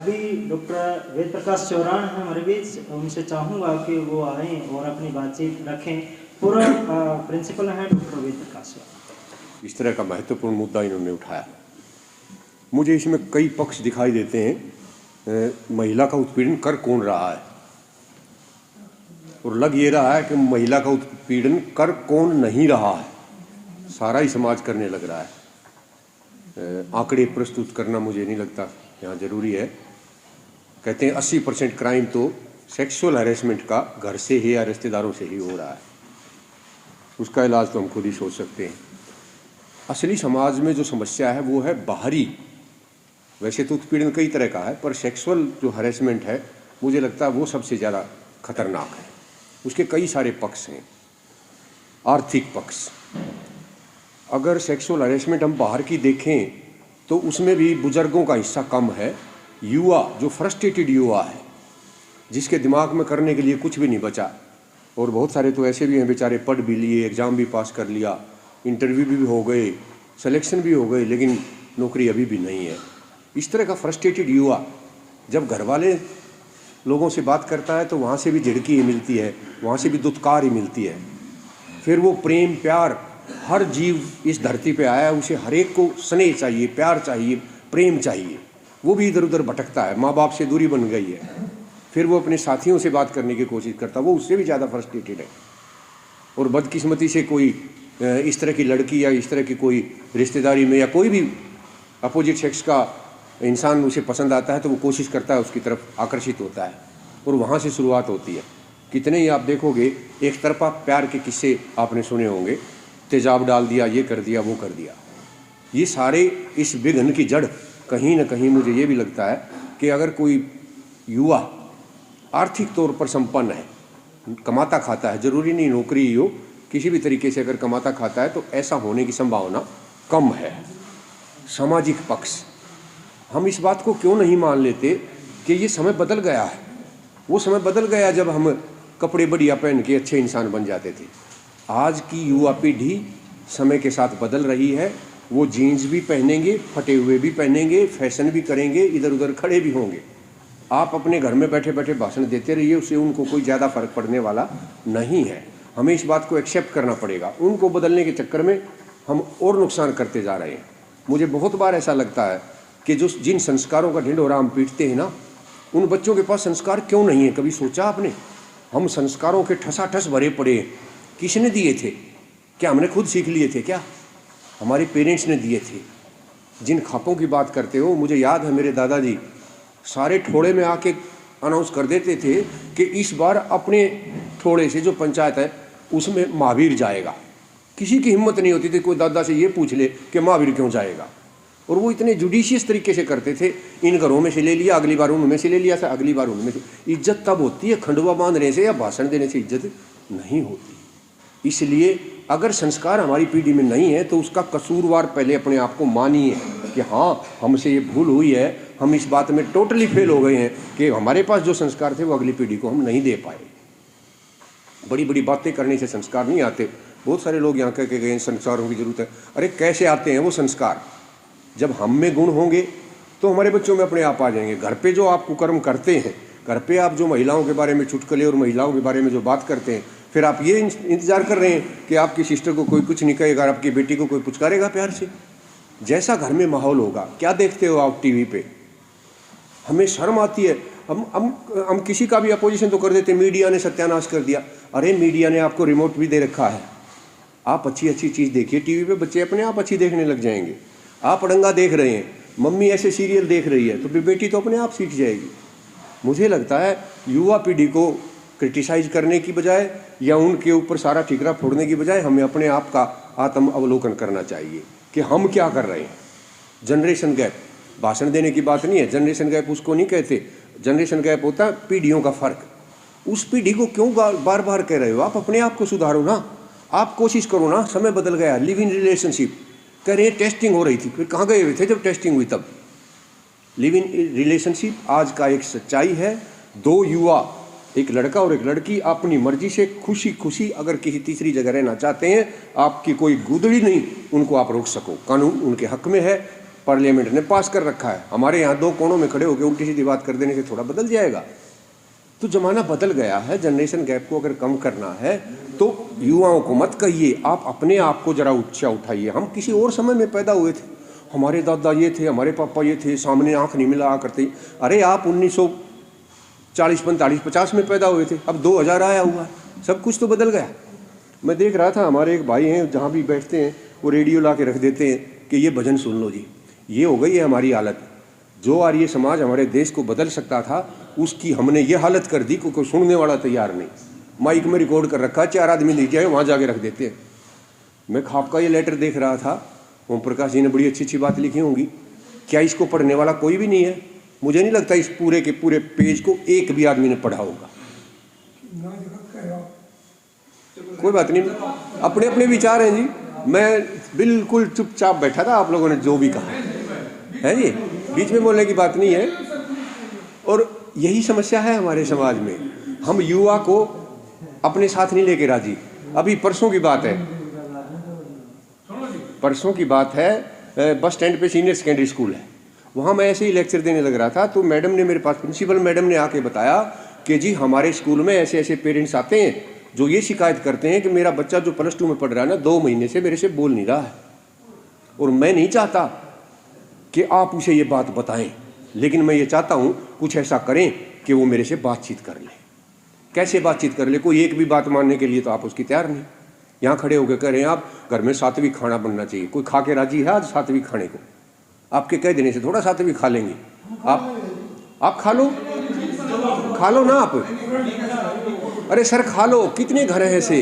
अभी डॉक्टर वेद प्रकाश चौरान हैं हमारे बीच, उनसे चाहूँगा कि वो आएँ और अपनी बातचीत रखें। पूरा प्रिंसिपल हैं डॉक्टर वेद प्रकाश चौरान। इस तरह का महत्वपूर्ण मुद्दा इन्होंने उठाया। मुझे इसमें कई पक्ष दिखाई देते हैं। महिला का उत्पीड़न कर कौन रहा है, और लग ये रहा है कि महिला का उत्पीड़न कर कौन नहीं रहा है, सारा ही समाज करने लग रहा है। आंकड़े प्रस्तुत करना मुझे नहीं लगता यहाँ जरूरी है। कहते हैं 80% क्राइम तो सेक्सुअल हैरेसमेंट का घर से ही या रिश्तेदारों से ही हो रहा है। उसका इलाज तो हम खुद ही सोच सकते हैं। असली समाज में जो समस्या है वो है बाहरी। वैसे तो उत्पीड़न कई तरह का है, पर सेक्सुअल जो हैरेसमेंट है मुझे लगता है वो सबसे ज़्यादा खतरनाक है। उसके कई सारे पक्ष हैं। आर्थिक पक्ष, अगर सेक्सुअल हैरेसमेंट हम बाहर की देखें तो उसमें भी बुजुर्गों का हिस्सा कम है। युवा, जो फ्रस्ट्रेटेड युवा है, जिसके दिमाग में करने के लिए कुछ भी नहीं बचा, और बहुत सारे तो ऐसे भी हैं बेचारे, पढ़ भी लिए, एग्ज़ाम भी पास कर लिया, इंटरव्यू भी हो गए, सिलेक्शन भी हो गए, लेकिन नौकरी अभी भी नहीं है। इस तरह का फ्रस्ट्रेटेड युवा जब घर वाले लोगों से बात करता है तो वहाँ से भी झिड़की ही मिलती है, वहाँ से भी दुत्कार ही मिलती है। फिर वो प्रेम प्यार, हर जीव इस धरती पे आया है, उसे हर एक को स्नेह चाहिए, प्यार चाहिए, प्रेम चाहिए। वो भी इधर उधर भटकता है, माँ बाप से दूरी बन गई है। फिर वो अपने साथियों से बात करने की कोशिश करता है, वो उससे भी ज़्यादा फ्रस्ट्रेटेड है। और बदकिस्मती से कोई इस तरह की लड़की या इस तरह की कोई रिश्तेदारी में या कोई भी अपोजिट सेक्स का इंसान उसे पसंद आता है तो वो कोशिश करता है, उसकी तरफ आकर्षित होता है, और वहाँ से शुरुआत होती है। कितने ही आप देखोगे एक तरफा प्यार के किस्से आपने सुने होंगे, तेजाब डाल दिया, ये कर दिया, वो कर दिया। ये सारे इस विघ्न की जड़ कहीं ना कहीं मुझे ये भी लगता है कि अगर कोई युवा आर्थिक तौर पर संपन्न है, कमाता खाता है, जरूरी नहीं नौकरी ही हो, किसी भी तरीके से अगर कमाता खाता है तो ऐसा होने की संभावना कम है। सामाजिक पक्ष, हम इस बात को क्यों नहीं मान लेते कि ये समय बदल गया है। वो समय बदल गया जब हम कपड़े बढ़िया पहन के अच्छे इंसान बन जाते थे। आज की युवा पीढ़ी समय के साथ बदल रही है। वो जीन्स भी पहनेंगे, फटे हुए भी पहनेंगे, फैशन भी करेंगे, इधर उधर खड़े भी होंगे। आप अपने घर में बैठे बैठे भाषण देते रहिए, उससे उनको कोई ज़्यादा फर्क पड़ने वाला नहीं है। हमें इस बात को एक्सेप्ट करना पड़ेगा। उनको बदलने के चक्कर में हम और नुकसान करते जा रहे हैं। मुझे बहुत बार ऐसा लगता है कि जो जिन संस्कारों का ढिंढोरा हम पीटते हैं ना, उन बच्चों के पास संस्कार क्यों नहीं है। कभी सोचा आपने? हम संस्कारों के ठसाठस भरे पड़े हैं। किसने दिए थे? क्या हमने खुद सीख लिए थे? क्या हमारे पेरेंट्स ने दिए थे? जिन खापों की बात करते हो, मुझे याद है मेरे दादाजी सारे ठोड़े में आके अनाउंस कर देते थे कि इस बार अपने ठोड़े से जो पंचायत है उसमें महावीर जाएगा। किसी की हिम्मत नहीं होती थी कोई दादा से ये पूछ ले कि महावीर क्यों जाएगा। और वो इतने जुडिशियस तरीके से करते थे, इन घरों में से ले लिया, अगली बार उनमें से ले लिया, अगली बार उनमें से। इज्जत तब होती है खंडवा बांधने से या भाषण देने से इज्जत नहीं होती। इसलिए अगर संस्कार हमारी पीढ़ी में नहीं है तो उसका कसूरवार पहले अपने आप को मानिए कि हाँ, हमसे ये भूल हुई है, हम इस बात में टोटली फेल हो गए हैं कि हमारे पास जो संस्कार थे वो अगली पीढ़ी को हम नहीं दे पाए। बड़ी बड़ी बातें करने से संस्कार नहीं आते। बहुत सारे लोग यहाँ कह के गए संस्कारों की जरूरत है। अरे कैसे आते हैं वो संस्कार? जब हम में गुण होंगे तो हमारे बच्चों में अपने आप आ जाएंगे। घर पे जो आप कुकर्म करते हैं, घर पे आप जो महिलाओं के बारे में चुटकुले और महिलाओं के बारे में जो बात करते हैं, फिर आप ये इंतजार कर रहे हैं कि आपकी सिस्टर को कोई कुछ नहीं कहेगा, आपकी बेटी को कोई पुचकारेगा प्यार से। जैसा घर में माहौल होगा। क्या देखते हो आप टीवी पे? हमें शर्म आती है। हम किसी का भी अपोजिशन तो कर देते हैं। मीडिया ने सत्यानाश कर दिया। अरे मीडिया ने आपको रिमोट भी दे रखा है। आप अच्छी अच्छी चीज़ देखिए टीवी पे, बच्चे अपने आप अच्छी देखने लग जाएंगे। आप अड़ंगा देख रहे हैं, मम्मी ऐसे सीरियल देख रही है, तो फिर बेटी तो अपने आप सीख जाएगी। मुझे लगता है युवा पीढ़ी को क्रिटिसाइज करने की बजाय या उनके ऊपर सारा ठिकरा फोड़ने की बजाय हमें अपने आप का आत्म अवलोकन करना चाहिए कि हम क्या कर रहे हैं। जनरेशन गैप, भाषण देने की बात नहीं है। जनरेशन गैप उसको नहीं कहते। जनरेशन गैप होता है पीढ़ियों का फर्क। उस पीढ़ी को क्यों बार बार कह रहे हो? आप अपने आप को सुधारो ना, आप कोशिश करो ना। समय बदल गया। लिव इन रिलेशनशिप कह रहे हैं, टेस्टिंग हो रही थी, फिर कहाँ गए हुए थे जब टेस्टिंग हुई? तब लिव इन रिलेशनशिप आज का एक सच्चाई है। दो युवा, एक लड़का और एक लड़की, अपनी मर्जी से खुशी खुशी अगर किसी तीसरी जगह रहना चाहते हैं, आपकी कोई गुदड़ी नहीं उनको आप रोक सको। कानून उनके हक में है। पार्लियामेंट ने पास कर रखा है। हमारे यहाँ 2 कोनों में खड़े होकर उल्टी सीधी बात कर देने से थोड़ा बदल जाएगा। तो ज़माना बदल गया है। जनरेशन गैप को अगर कम करना है तो युवाओं को मत कहिए, आप अपने आप को जरा ऊंचा उठाइए। हम किसी और समय में पैदा हुए थे, हमारे दादा ये थे, हमारे पापा ये थे, सामने आंख नहीं मिला करते। अरे आप 1940, 45, 50 में पैदा हुए थे, अब 2000 आया हुआ है, सब कुछ तो बदल गया। मैं देख रहा था, हमारे एक भाई हैं, जहाँ भी बैठते हैं वो रेडियो ला के रख देते हैं कि ये भजन सुन लो जी। ये हो गई है हमारी हालत। जो आर्य समाज हमारे देश को बदल सकता था, उसकी हमने ये हालत कर दी कि कोई सुनने वाला तैयार नहीं। माइक में रिकॉर्ड कर रखा, 4 आदमी नीचे आए, वहाँ जाके रख देते हैं। मैं खाप का ये लेटर देख रहा था, ओम प्रकाश जी ने बड़ी अच्छी अच्छी बात लिखी होंगी। क्या इसको पढ़ने वाला कोई भी नहीं है? मुझे नहीं लगता इस पूरे के पूरे पेज को एक भी आदमी ने पढ़ा होगा। कोई बात नहीं, अपने अपने विचार हैं जी। मैं बिल्कुल चुपचाप बैठा था, आप लोगों ने जो भी कहा है जी, बीच में बोलने की बात नहीं है। और यही समस्या है हमारे समाज में, हम युवा को अपने साथ नहीं लेके राजी। अभी परसों की बात है, बस स्टैंड पे सीनियर सेकेंडरी स्कूल है, वहाँ मैं ऐसे ही लेक्चर देने लग रहा था। तो मैडम ने मेरे पास, प्रिंसिपल मैडम ने आके बताया कि जी हमारे स्कूल में ऐसे ऐसे पेरेंट्स आते हैं जो ये शिकायत करते हैं कि मेरा बच्चा जो +2 में पढ़ रहा है ना, 2 महीने से मेरे से बोल नहीं रहा है, और मैं नहीं चाहता कि आप उसे ये बात बताएं, लेकिन मैं ये चाहता हूँ कुछ ऐसा करें कि वो मेरे से बातचीत कर ले। कैसे बातचीत कर ले? कोई एक भी बात मानने के लिए तो आप उसकी तैयार नहीं। यहाँ खड़े होकर कह रहे हैं आप घर में सात्विक खाना बनना चाहिए। कोई खा के राजी है आज सात्विक खाने को? आपके कह देने से थोड़ा सात्विक खा लेंगे। आप खा लो ना आप। अरे सर खा लो, कितने घर हैं ऐसे।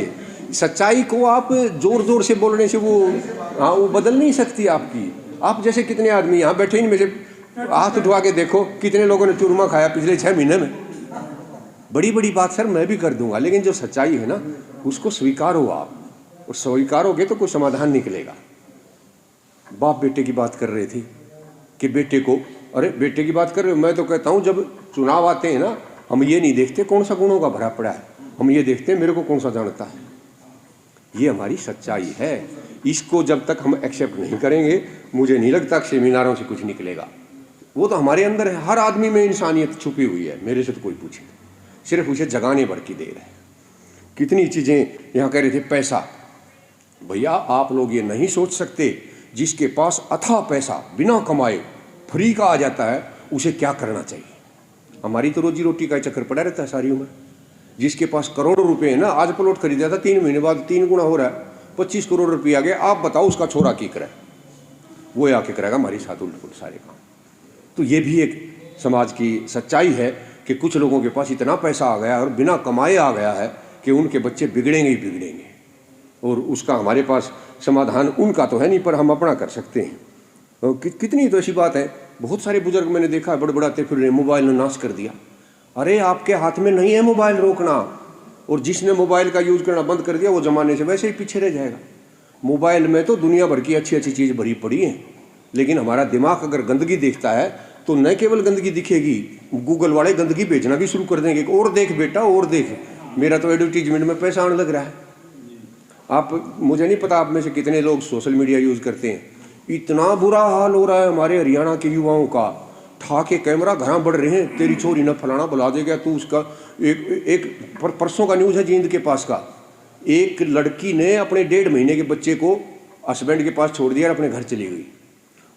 सच्चाई को आप जोर जोर से बोलने से वो बदल नहीं सकती आपकी। आप जैसे कितने आदमी यहाँ बैठे, इनमें से हाथ उठवा के देखो कितने लोगों ने चूरमा खाया पिछले 6 महीने में। बड़ी बड़ी बात सर मैं भी कर दूंगा, लेकिन जो सच्चाई है ना उसको स्वीकारो आप, और स्वीकारोगे तो कोई समाधान निकलेगा। बाप बेटे की बात कर रहे थे कि बेटे को, अरे बेटे की बात कर रहे हो, मैं तो कहता हूँ जब चुनाव आते हैं ना, हम ये नहीं देखते कौन सा गुणों का भरा पड़ा है, हम ये देखते हैं मेरे को कौन सा जानता है। ये हमारी सच्चाई है। इसको जब तक हम एक्सेप्ट नहीं करेंगे, मुझे नहीं लगता सेमिनारों से कुछ निकलेगा। वो तो हमारे अंदर है, हर आदमी में इंसानियत छुपी हुई है। मेरे से तो कोई पूछे, सिर्फ उसे जगाने भर की देर है। कितनी चीज़ें यहाँ कह रहे थे, पैसा। भैया आप लोग ये नहीं सोच सकते, जिसके पास अथाह पैसा बिना कमाए फ्री का आ जाता है, उसे क्या करना चाहिए। हमारी तो रोजी रोटी का चक्कर पड़ा रहता है सारी उम्र। जिसके पास करोड़ों रुपए है ना, आज प्लॉट खरीदा था, 3 महीने बाद 3 गुना हो रहा है, 25 करोड़ रुपये आ गए। आप बताओ उसका छोरा की करे, वो आके करेगा हमारी साथ उल्ट सारे काम। तो ये भी एक समाज की सच्चाई है कि कुछ लोगों के पास इतना पैसा आ गया और बिना कमाए आ गया है कि उनके बच्चे बिगड़ेंगे ही बिगड़ेंगे, और उसका हमारे पास समाधान उनका तो है नहीं, पर हम अपना कर सकते हैं। कितनी तो ऐसी बात है, बहुत सारे बुजुर्ग मैंने देखा है बड़बड़ाते फिर रहे, मोबाइल ने नाश कर दिया। अरे आपके हाथ में नहीं है मोबाइल रोकना, और जिसने मोबाइल का यूज करना बंद कर दिया वो जमाने से वैसे ही पीछे रह जाएगा। मोबाइल में तो दुनिया भर की अच्छी अच्छी चीज़ भरी पड़ी है, लेकिन हमारा दिमाग अगर गंदगी देखता है तो न केवल गंदगी दिखेगी, गूगल वाले गंदगी भेजना भी शुरू कर देंगे, और देख बेटा और देख, मेरा तो एडवर्टीजमेंट में पैसा आने लग रहा है। आप, मुझे नहीं पता आप में से कितने लोग सोशल मीडिया यूज़ करते हैं। इतना बुरा हाल हो रहा है हमारे हरियाणा के युवाओं का, ठा के कैमरा घर बढ़ रहे हैं, तेरी छोरी न फलाना बुला देगा तू उसका। एक परसों का न्यूज़ है जींद के पास का, एक लड़की ने अपने 1.5 महीने के बच्चे को हस्बैंड के पास छोड़ दिया और अपने घर चली गई।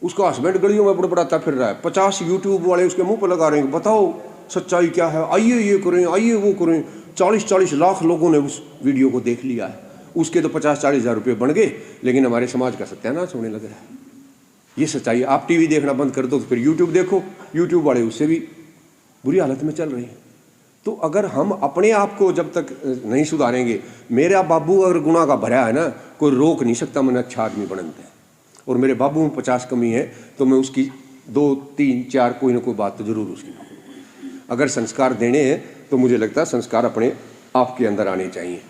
उसका हस्बैंड गलियों में बड़बड़ाता फिर रहा है, 50 यूट्यूब वाले उसके मुंह पर लगा रहे हैं, बताओ सच्चाई क्या है, आइए ये करें आइए वो करें। 40-40 लाख लोगों ने उस वीडियो को देख लिया है, उसके तो 50-40 हज़ार रुपये बन गए, लेकिन हमारे समाज का सत्यानाश होने लग रहा है। ये सच्चाई। आप टीवी देखना बंद कर दो तो फिर यूट्यूब देखो, यूट्यूब वाले उससे भी बुरी हालत में चल रहे हैं। तो अगर हम अपने आप को जब तक नहीं सुधारेंगे, मेरा बाबू अगर गुनाह का भरा है ना, कोई रोक नहीं सकता मैंने अच्छा आदमी बनता है, और मेरे बाबू में 50 कमी है तो मैं उसकी 2, 3, 4 कोई ना कोई बात तो जरूर उसकी। अगर संस्कार देने हैं तो मुझे लगता है संस्कार अपने आप के अंदर आने चाहिए।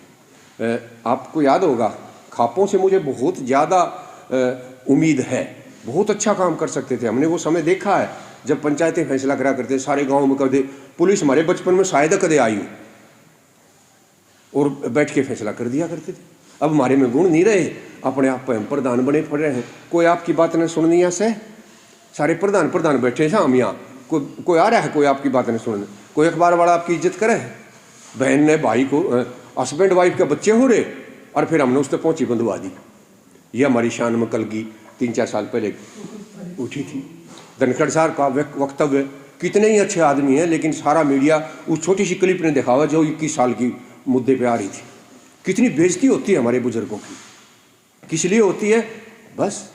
आपको याद होगा, खापों से मुझे बहुत ज़्यादा उम्मीद है, बहुत अच्छा काम कर सकते थे। हमने वो समय देखा है जब पंचायतें फैसला करा करते, सारे गांव में कदे पुलिस हमारे बचपन में शायद कदे आई हो और बैठ के फैसला कर दिया करते थे। अब हमारे में गुण नहीं रहे, अपने आप पर हम प्रधान बने पड़ रहे हैं। कोई आपकी बात न सुननी है से, सारे प्रधान प्रधान बैठे हैं हम यहाँ, कोई आ रहा है, कोई आपकी बात नहीं सुनने, कोई अखबार वाला आपकी इज्जत करे है। बहन ने भाई को, हस्बैंड वाइफ के बच्चे हो रहे और फिर हमने उस पर पहुंची बंधवा दी। ये हमारी शान में कल की 3-4 साल पहले उठी थी। धनखड़ साहब का वक्तव्य, कितने ही अच्छे आदमी हैं लेकिन सारा मीडिया उस छोटी सी क्लिप ने दिखावा जो 21 साल की मुद्दे पे आ रही थी। कितनी बेइज्जती होती है हमारे बुजुर्गों की, किस लिए होती है? बस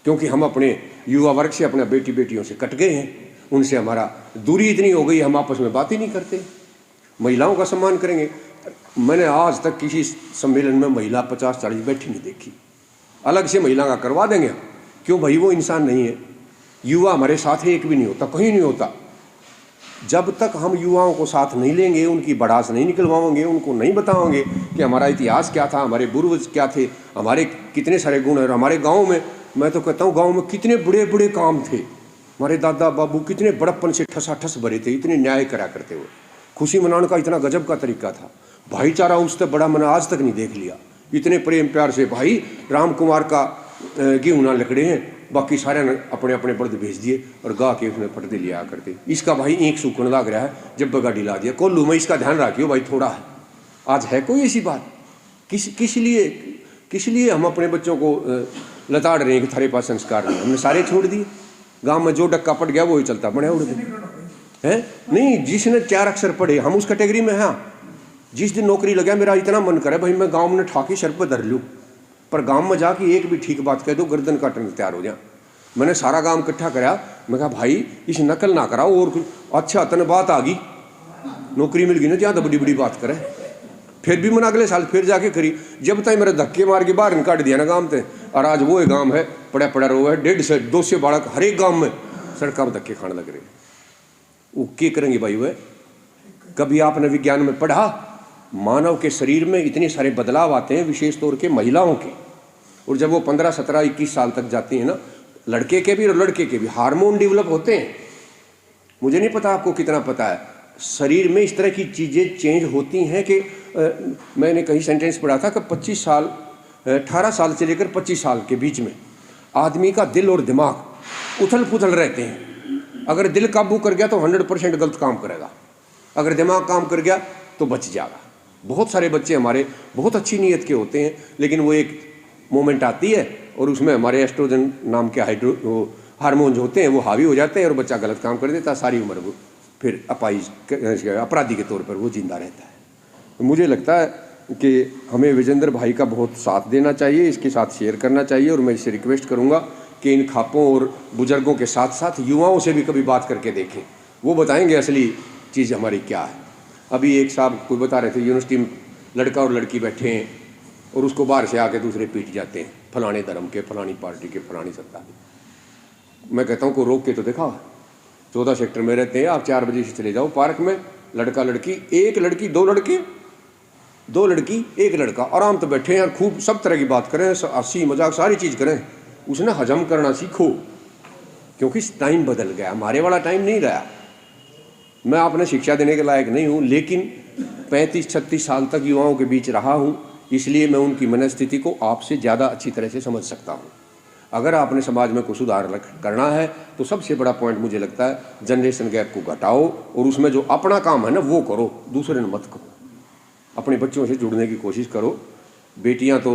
क्योंकि हम अपने युवा वर्ग से, अपने बेटी बेटियों से कट गए हैं, उनसे हमारा दूरी इतनी हो गई, हम आपस में बात ही नहीं करते। महिलाओं का सम्मान करेंगे, मैंने आज तक किसी सम्मेलन में महिला 50-40 बैठी नहीं देखी। अलग से महिला का करवा देंगे, क्यों भाई? वो इंसान नहीं है। युवा हमारे साथ एक भी नहीं होता, कहीं नहीं होता। जब तक हम युवाओं को साथ नहीं लेंगे, उनकी बढ़ास नहीं निकलवाएंगे, उनको नहीं बताओगे कि हमारा इतिहास क्या था, हमारे पूर्वज क्या थे, हमारे कितने सारे गुण हैं। हमारे गांव में, मैं तो कहता हूँ गांव में कितने बड़े बड़े काम थे, हमारे दादा बाबू कितने बड़प्पन से ठसाठस भरे थे, इतने न्याय करा करते हुए। खुशी मनाने का इतना गजब का तरीका था, भाईचारा उससे बड़ा मैंने आज तक नहीं देख लिया। इतने प्रेम प्यार से, भाई राम कुमार का गेहूं ना लकड़े हैं, बाकी सारे ने अपने अपने बर्द भेज दिए और गा के उसने पर्दे लिया करते। इसका भाई ईंख सूखने लग रहा है, जब गाड़ी ला दिया कोल्लू में, इसका ध्यान रखियो भाई थोड़ा है। आज है कोई ऐसी बात? किस लिए हम अपने बच्चों को लताड़ रहे हैं कि थारे पास संस्कार नहीं? हमने सारे छोड़ दिए। गांव में जो डक्का पट गया वही चलता बने उड़ है नहीं। जिसने 4 अक्षर पढ़े, हम उस कैटेगरी में हैं। जिस दिन नौकरी लगा, मेरा इतना मन करे भाई मैं गांव में ठाकी सर पर धर लूँ, पर गांव में जाके एक भी ठीक बात कह दो, गर्दन काटने तैयार हो जाए। मैंने सारा गांव इकट्ठा करा, मैं कहा भाई इस नकल ना कराओ, और अच्छा तन बात आ गई, नौकरी मिल गई ना, जहाँ तो बड़ी बड़ी बात करे। फिर भी मैंने अगले साल फिर जाके करी, जब तक मेरे धक्के मार के बाहर काट दिया ना गांव से। और आज वो गांव है पड़ा पड़ा रो है, 150-200 बालक हर एक गाँव में सड़कों में धक्के खाने लग रहे। वो क्या करेंगे भाई? वह कभी आपने विज्ञान में पढ़ा, मानव के शरीर में इतने सारे बदलाव आते हैं, विशेष तौर के महिलाओं के, और जब वो 15, 17, 21 साल तक जाती हैं ना, लड़के के भी और लड़के के भी हार्मोन डेवलप होते हैं। मुझे नहीं पता आपको कितना पता है, शरीर में इस तरह की चीज़ें चेंज होती हैं कि मैंने कहीं सेंटेंस पढ़ा था कि 18 साल से लेकर 25 साल के बीच में आदमी का दिल और दिमाग उथल पुथल रहते हैं। अगर दिल काबू कर गया तो 100% गलत काम करेगा, अगर दिमाग काम कर गया तो बच जाएगा। बहुत सारे बच्चे हमारे बहुत अच्छी नीयत के होते हैं, लेकिन वो एक मोमेंट आती है और उसमें हमारे एस्ट्रोजन नाम के हार्मोन जो होते हैं वो हावी हो जाते हैं और बच्चा गलत काम कर देता है। सारी उम्र वो फिर अपराधी के तौर पर वो जिंदा रहता है। तो मुझे लगता है कि हमें विजेंद्र भाई का बहुत साथ देना चाहिए, इसके साथ शेयर करना चाहिए, और मैं इससे रिक्वेस्ट करूँगा कि इन खापों और बुजुर्गों के साथ साथ युवाओं से भी कभी बात करके देखें, वो बताएंगे असली चीज़ हमारी क्या है। अभी एक साहब कोई बता रहे थे, यूनिवर्सिटी में लड़का और लड़की बैठे हैं और उसको बाहर से आके दूसरे पीट जाते हैं, फलाने धर्म के, फलानी पार्टी के, फलानी सत्ता के। मैं कहता हूँ को रोक के तो दिखाओ। 14 सेक्टर में रहते हैं आप, 4 बजे से चले जाओ पार्क में, लड़का लड़की, एक लड़की, 2 लड़के, 2 लड़की 1 लड़का, आराम तो बैठे हैं, खूब सब तरह की बात करें, हंसी मजाक सारी चीज़ करें। उसने हजम करना सीखो, क्योंकि टाइम बदल गया, हमारे वाला टाइम नहीं रहा। मैं आपने शिक्षा देने के लायक नहीं हूँ, लेकिन 35-36 साल तक युवाओं के बीच रहा हूँ, इसलिए मैं उनकी मनस्थिति को आपसे ज़्यादा अच्छी तरह से समझ सकता हूँ। अगर आपने समाज में कुछ सुधार करना है तो सबसे बड़ा पॉइंट मुझे लगता है जनरेशन गैप को घटाओ, और उसमें जो अपना काम है ना वो करो, दूसरे ने मत करो। अपने बच्चों से जुड़ने की कोशिश करो। बेटियां तो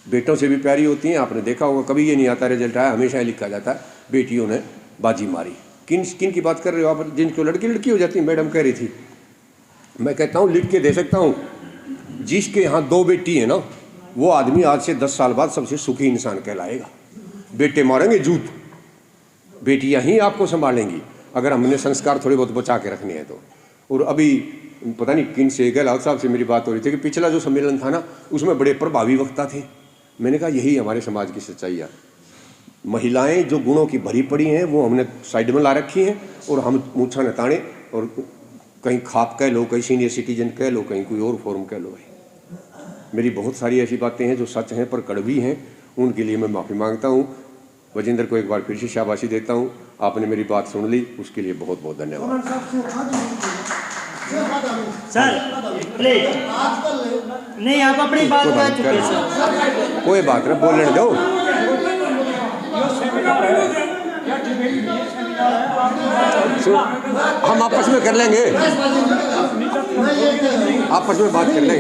बेटों से भी प्यारी होती हैं, आपने देखा होगा, कभी ये नहीं आता रिजल्ट आया, हमेशा लिखा जाता है बेटियों ने बाजी मारी। किन की बात कर रहे हो आप? जिनको लड़की लड़की हो जाती, मैडम कह रही थी। मैं कहता हूँ लिख के दे सकता हूँ, जिसके यहाँ 2 बेटी है ना, वो आदमी आज से 10 साल बाद सबसे सुखी इंसान कहलाएगा। बेटे मारेंगे जूत, बेटियां ही आपको संभालेंगी, अगर हमने संस्कार थोड़े बहुत बचा के रखने हैं तो। और अभी पता नहीं किन से, गहलोत साहब से मेरी बात हो रही थी कि पिछला जो सम्मेलन था ना, उसमें बड़े प्रभावी वक्ता थे। मैंने कहा यही हमारे समाज की सच्चाई है। महिलाएं जो गुणों की भरी पड़ी हैं वो हमने साइड में ला रखी हैं, और हम मूछा न ताने, और कहीं खाप कह लो, कहीं सीनियर सिटीजन कह लो, कहीं कोई और फॉर्म कह लो। मेरी बहुत सारी ऐसी बातें हैं जो सच हैं पर कड़वी हैं, उनके लिए मैं माफ़ी मांगता हूँ। वजेंद्र को एक बार फिर से शाबाशी देता हूँ, आपने मेरी बात सुन ली, उसके लिए बहुत बहुत धन्यवाद। सर प्लीज, नहीं आप अपनी बात कह चुके सर, कोई बात ना, बोलने दो। हम आपस में कर लेंगे, आपस में बात कर लेंगे।